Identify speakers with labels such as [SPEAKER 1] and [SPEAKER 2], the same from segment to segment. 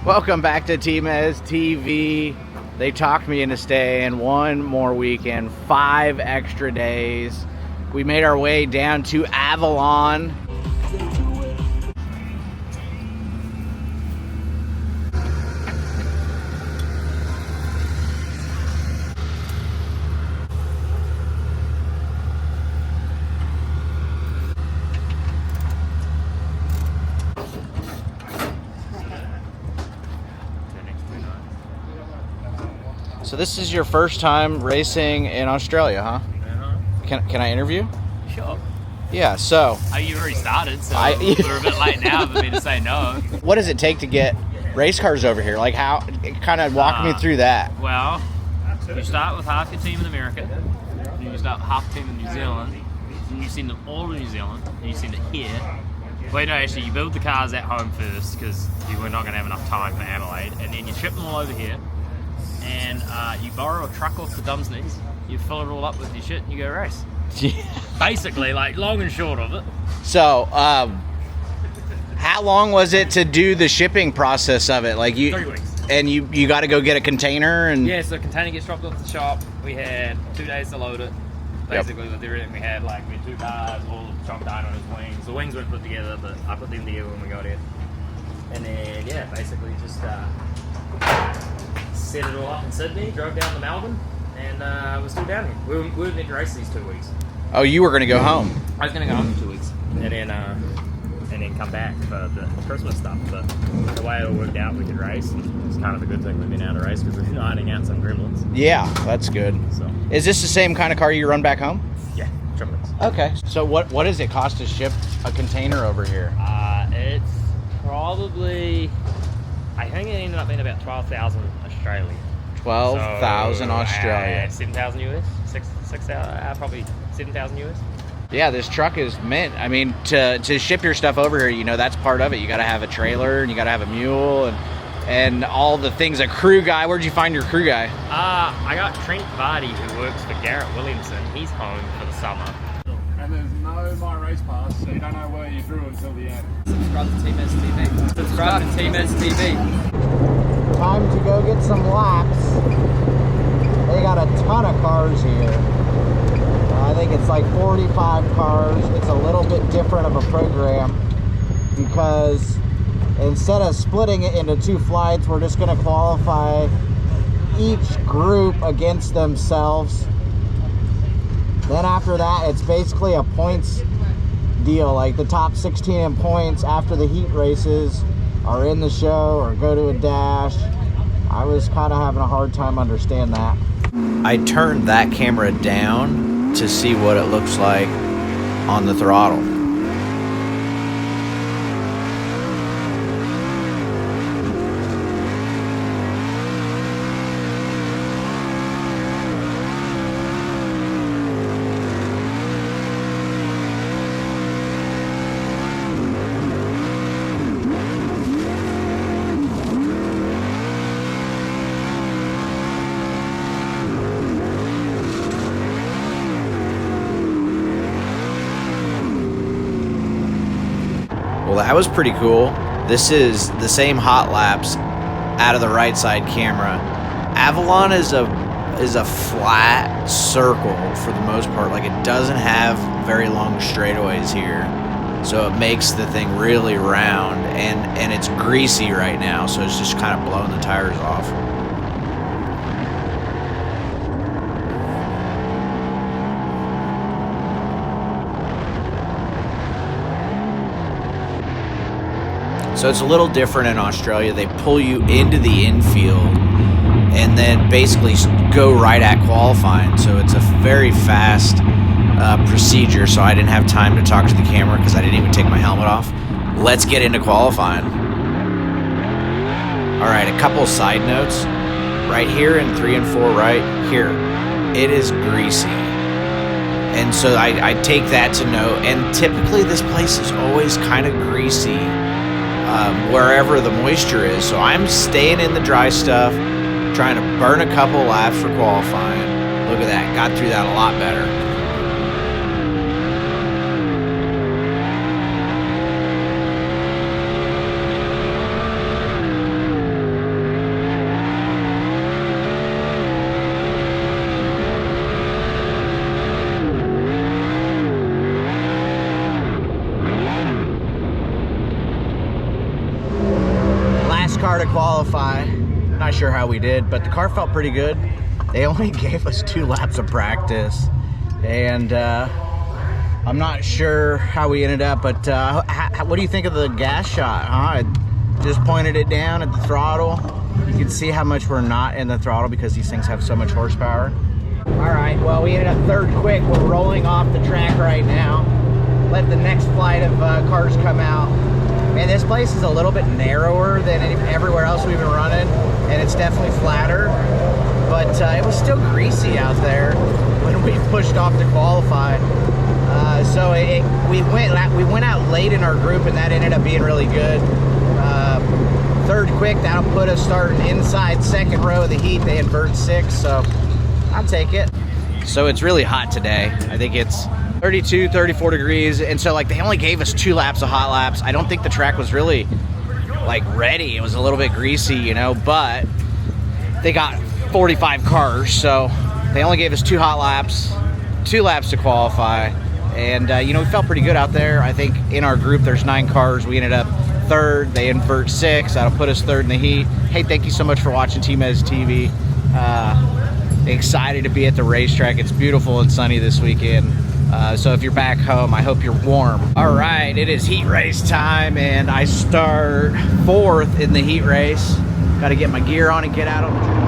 [SPEAKER 1] Welcome back to Tmeztv. They talked me into staying one more weekend, 5 extra days. We made our way down to Avalon. So this is your first time racing in Australia, huh? Can I interview?
[SPEAKER 2] Sure.
[SPEAKER 1] Yeah, so...
[SPEAKER 2] Oh, you already started, so we're a bit late now for me to say no.
[SPEAKER 1] What does it take to get race cars over here? Like how, kind of walk me through that.
[SPEAKER 2] Well, you start with half your team in America, then you start with half the team in New Zealand, and you send them all to New Zealand, and you send it here. Wait, no, actually, you build the cars at home first, because you were not going to have enough time for Adelaide, and then you ship them all over here, and you borrow a truck off the Dumb's knees, you fill it all up with your shit, and you go race. Basically, like, long and short of it.
[SPEAKER 1] So, how long was it to do the shipping process of it? Like
[SPEAKER 2] 3 weeks.
[SPEAKER 1] And you got to go get a container and...
[SPEAKER 2] Yeah, so the container gets dropped off the shop. We had 2 days to load it. Basically, with everything we had, like, we had 2 cars, all the trunk down on his wings. The wings weren't put together, but I put them together when we got here. And then, yeah, basically just set it all up in Sydney, drove down to Melbourne, and we're still down here. We were meant to race these 2 weeks.
[SPEAKER 1] Oh, you were going to go home?
[SPEAKER 2] I was going to go home in 2 weeks, and then come back for the Christmas stuff. But the way it all worked out, we could race, and it's kind of a good thing we've been able to race because we've been ironing out some gremlins.
[SPEAKER 1] Yeah, that's good.
[SPEAKER 2] So,
[SPEAKER 1] is this the same kind of car you run back home?
[SPEAKER 2] yeah, triplets.
[SPEAKER 1] Okay. So what does it cost to ship a container over here?
[SPEAKER 2] It's probably, I think it ended up being about 12,000 Australian.
[SPEAKER 1] 12,000 Australia.
[SPEAKER 2] 7,000 US, 6,000, probably 7,000 US.
[SPEAKER 1] Yeah, this truck is meant, I mean, to ship your stuff over here, you know, that's part of it. You got to have a trailer, and you got to have a mule, and all the things. A crew guy, where'd you find your crew guy?
[SPEAKER 2] I got Trent Vardy, who works for Garrett Williamson. He's home for the summer.
[SPEAKER 3] And there's no My Race Pass, so you don't know where you drew until the end.
[SPEAKER 2] Subscribe to Tmeztv. Subscribe to Tmeztv.
[SPEAKER 1] Time to go get some laps. They got a ton of cars here. I think it's like 45 cars. It's a little bit different of a program because instead of splitting it into 2 flights, we're just going to qualify each group against themselves. Then after that, it's basically a points deal. Like the top 16 in points after the heat races are in the show or go to a dash. I was kind of having a hard time understand that. I turned that camera down to see what it looks like on the throttle. Well, that was pretty cool. This is the same hot laps out of the right side camera. Avalon is a flat circle for the most part. Like, it doesn't have very long straightaways here, so it makes the thing really round, and it's greasy right now, so it's just kind of blowing the tires off. So it's a little different in Australia. They pull you into the infield and then basically go right at qualifying. So it's a very fast procedure. So I didn't have time to talk to the camera because I didn't even take my helmet off. Let's get into qualifying. All right, a couple side notes. Right here in 3 and 4 right here, it is greasy. And so I take that to note. And typically this place is always kind of greasy. Wherever the moisture is. So I'm staying in the dry stuff, trying to burn a couple laps for qualifying. Look at that, got through that a lot better. car to qualify. Not sure how we did, but the car felt pretty good. They only gave us 2 laps of practice, and I'm not sure how we ended up, but what do you think of the gas shot, huh? I just pointed it down at the throttle. You can see how much we're not in the throttle because these things have so much horsepower. All right, well, we ended up 3rd quick. We're rolling off the track right now. Let the next flight of cars come out. Man, this place is a little bit narrower than everywhere else we've been running, and it's definitely flatter, but it was still greasy out there when we pushed off to qualify. So we went out late in our group, and that ended up being really good. 3rd quick, that'll put us starting inside 2nd row of the heat. They invert 6, so I'll take it. So it's really hot today. I think it's 32, 34 degrees, and so like they only gave us 2 laps of hot laps. I don't think the track was really like ready. It was a little bit greasy, you know, but they got 45 cars, so they only gave us 2 hot laps, 2 laps to qualify, and you know, we felt pretty good out there. I think in our group there's 9 cars. We ended up 3rd. They invert 6. That'll put us 3rd in the heat. Hey, thank you so much for watching Tmeztv. Excited to be at the racetrack. It's beautiful and sunny this weekend. So if you're back home, I hope you're warm. All right, it is heat race time, and I start 4th in the heat race. Got to get my gear on and get out on the track.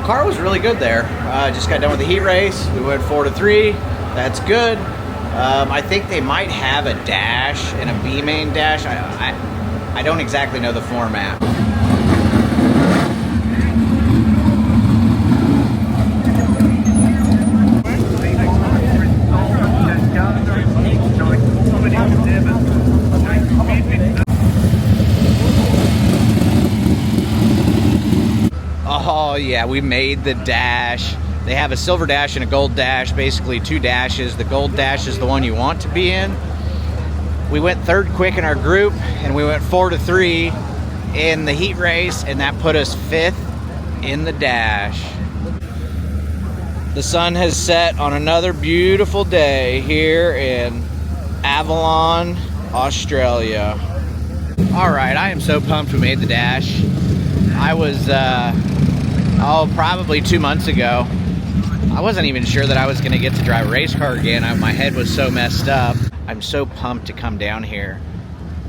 [SPEAKER 1] Car was really good there. Just got done with the heat race. We went 4-3. That's good. I think they might have a dash and a B main dash. I don't exactly know the format. Oh yeah, we made the dash. They have a silver dash and a gold dash, basically 2 dashes. The gold dash is the one you want to be in. We went 3rd quick in our group, and we went 4-3 in the heat race, and that put us 5th in the dash. The sun has set on another beautiful day here in Avalon, Australia. All right, I am so pumped we made the dash. I was, probably 2 months ago, I wasn't even sure that I was going to get to drive a race car again. My head was so messed up. I'm so pumped to come down here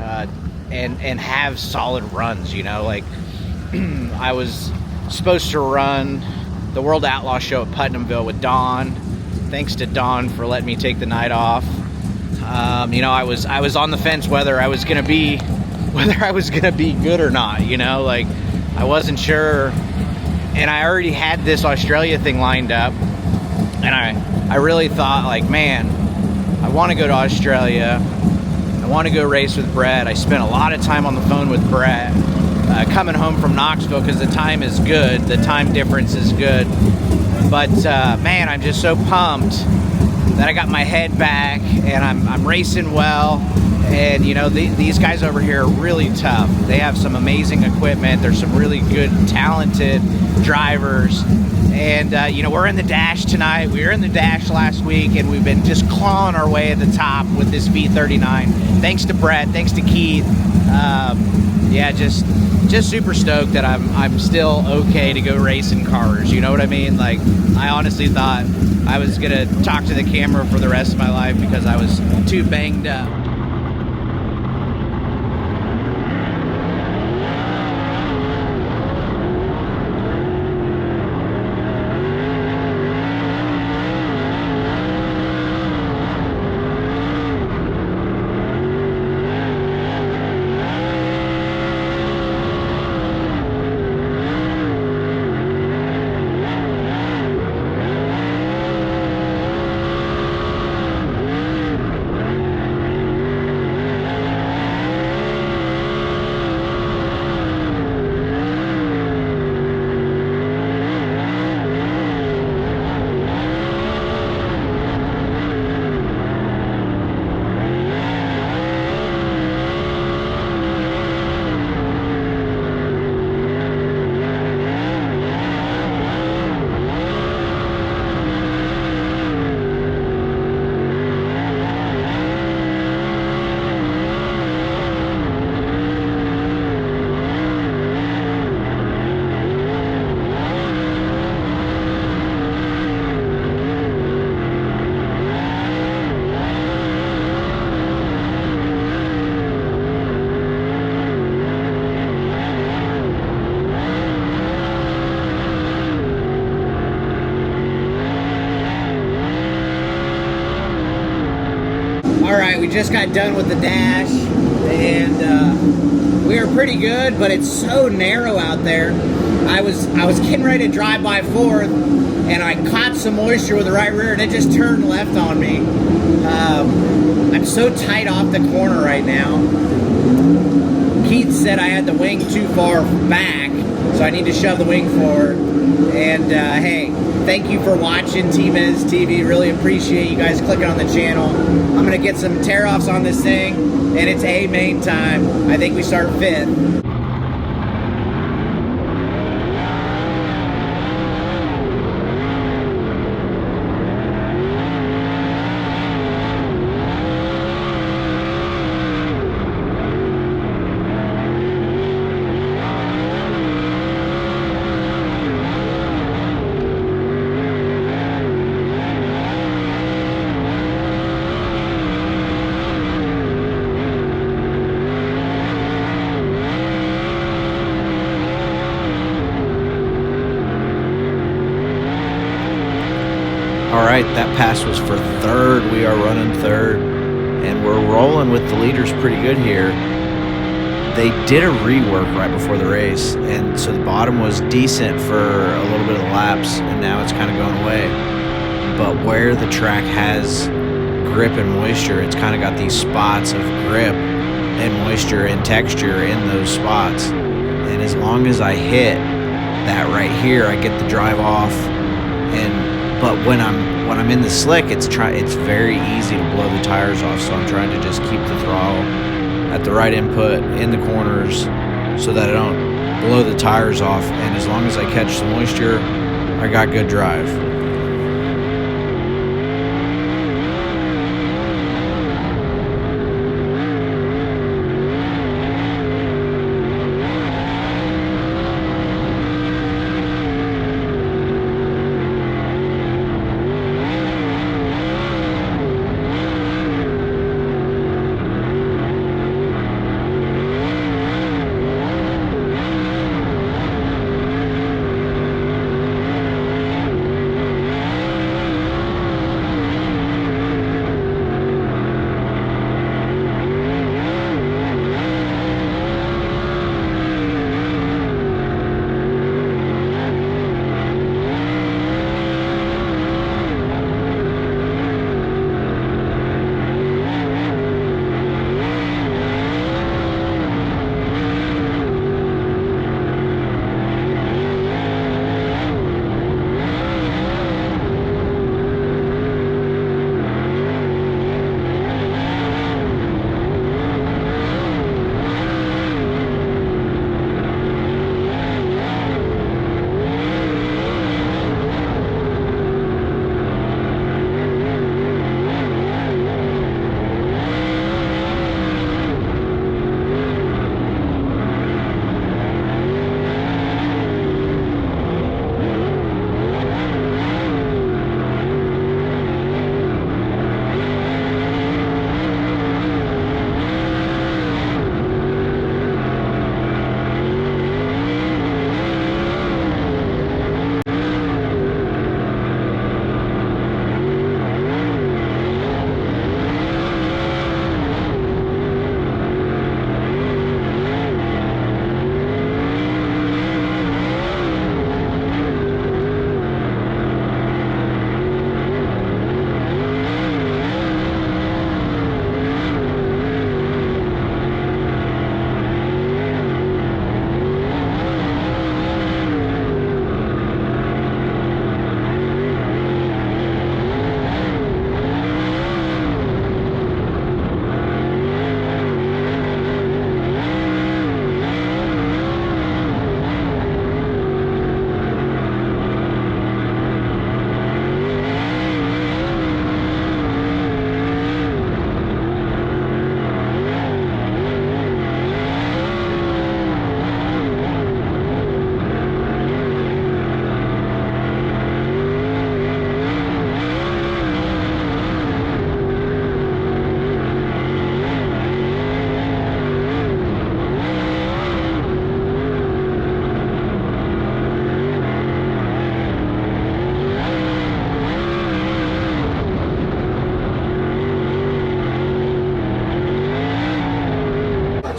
[SPEAKER 1] and have solid runs, you know, like I was supposed to run the World Outlaw show at Putnamville with Don. Thanks to Don for letting me take the night off. You know, I was on the fence whether I was gonna be good or not, you know, like I wasn't sure, and I already had this Australia thing lined up, and I really thought, like, man, I want to go to Australia.
[SPEAKER 4] want to go race with Brett. I spent a lot of time on the phone with Brett coming home from Knoxville because the time is good. The time difference is good. But man, I'm just so pumped that I got my head back and I'm racing well. And you know, these guys over here are really tough. They have some amazing equipment. There's some really good, talented drivers. And you know, we're in the dash tonight. We were in the dash last week, and we've been just clawing our way at the top with this V39. Thanks to Brett, thanks to Keith. Yeah, just super stoked that I'm still okay to go racing cars. You know what I mean? Like, I honestly thought I was gonna talk to the camera for the rest of my life because I was too banged up. Alright, we just got done with the dash, and we were pretty good, but it's so narrow out there. I was getting ready to drive by fourth, and I caught some moisture with the right rear, and it just turned left on me. I'm so tight off the corner right now. Keith said I had the wing too far back, so I need to shove the wing forward. And hey, thank you for watching Tmeztv. Really appreciate you guys clicking on the channel. I'm gonna get some tear-offs on this thing, and it's A main time. I think we start 5th. Alright, that pass was for 3rd. We are running 3rd, and we're rolling with the leaders pretty good here. They did a rework right before the race, and so the bottom was decent for a little bit of laps, and now it's kind of going away. But where the track has grip and moisture, it's kind of got these spots of grip and moisture and texture in those spots. And as long as I hit that right here, I get the drive off. But when I'm in the slick, it's very easy to blow the tires off. So I'm trying to just keep the throttle at the right input in the corners so that I don't blow the tires off. And as long as I catch the moisture, I got good drive.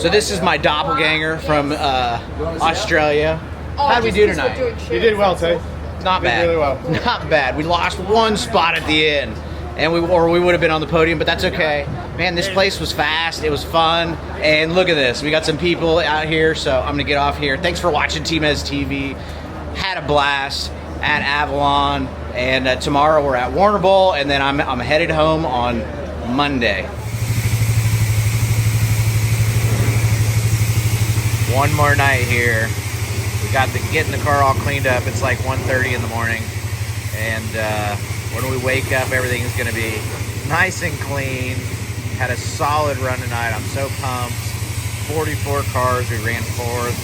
[SPEAKER 4] So this is my doppelganger from Australia. How'd we do tonight?
[SPEAKER 3] You did well, Tay.
[SPEAKER 4] Not bad.
[SPEAKER 3] really well.
[SPEAKER 4] Not bad. We lost one spot at the end, and we would have been on the podium, but that's okay. Man, this place was fast. It was fun, and look at this. We got some people out here, so I'm gonna get off here. Thanks for watching Tmeztv. Had a blast at Avalon, and tomorrow we're at Warner Bowl, and then I'm headed home on Monday. One more night here. We got getting the car all cleaned up. It's like 1:30 in the morning, and when we wake up, everything's gonna be nice and clean. Had a solid run tonight. I'm so pumped. 44 cars. We ran fourth.